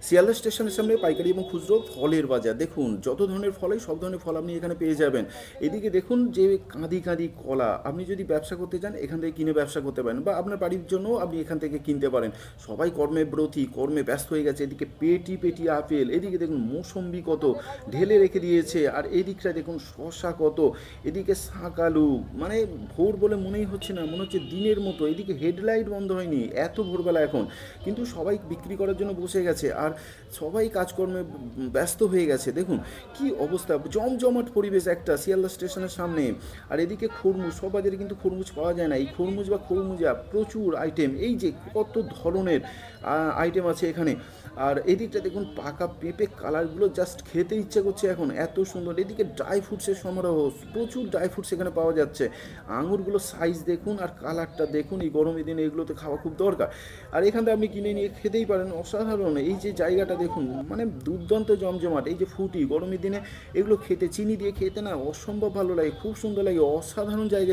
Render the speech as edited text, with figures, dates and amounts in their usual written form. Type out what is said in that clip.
শিয়ালদা স্টেশনের সামনে পাইকারি এবং খুচরো ফলের বাজার। দেখুন যত ধরনের ফলই সব ধরনের ফল আপনি এখানে পেয়ে যাবেন। এদিকে দেখুন যে কাঁদি কাঁদি কলা, আপনি যদি ব্যবসা করতে চান এখান থেকে কিনে ব্যবসা করতে পারেন, বা আপনার বাড়ির জন্যও আপনি এখান থেকে কিনতে পারেন। সবাই কর্মে ব্রতী, কর্মে ব্যস্ত হয়ে গেছে। এদিকে পেটি পেটি আপেল, এদিকে দেখুন মৌসম্বি কত ঢেলে রেখে দিয়েছে, আর এদিকটা দেখুন শশা কত, এদিকে শাক আলু, মানে ভোর বলে মনেই হচ্ছে না, মনে হচ্ছে দিনের মতো। এদিকে হেডলাইট বন্ধ হয়নি, এত ভোরবেলা এখন, কিন্তু সবাই বিক্রি করার জন্য বসে গেছে, আর সবাই কাজকর্মে ব্যস্ত হয়ে গেছে। দেখুন কি অবস্থা, জমজমাট পরিবেশ একটা শিয়ালদা স্টেশনের সামনে। আর এদিকে খরমুজ, সব বাজারে কিন্তু খরমুজ পাওয়া যায় না, এই খরমুজ বা খরমুজা প্রচুর আইটেম, এই যে কত ধরনের আইটেম আছে এখানে। আর এদিকটা দেখুন পাকা পেঁপে, কালারগুলো জাস্ট খেতে ইচ্ছে করছে এখন, এত সুন্দর। এদিকে ড্রাই ফ্রুটসের সমারোহ, প্রচুর ড্রাই ফ্রুটস এখানে পাওয়া যাচ্ছে। আঙুরগুলো সাইজ দেখুন আর কালারটা দেখুন, এই গরমের দিনে এগুলো তো খাওয়া খুব দরকার। আর এখান থেকে আপনি কিনে নিয়ে খেতেই পারেন, অসাধারণ। এই যে জায়গাটা দেখুন, মানে দুর্দান্ত জমজমাট। এই যে ফুটি, গরমের দিনে এগুলো খেতে চিনি দিয়ে খেতে না অসম্ভব ভালো লাগে, খুব সুন্দর লাগে, অসাধারণ জায়গা।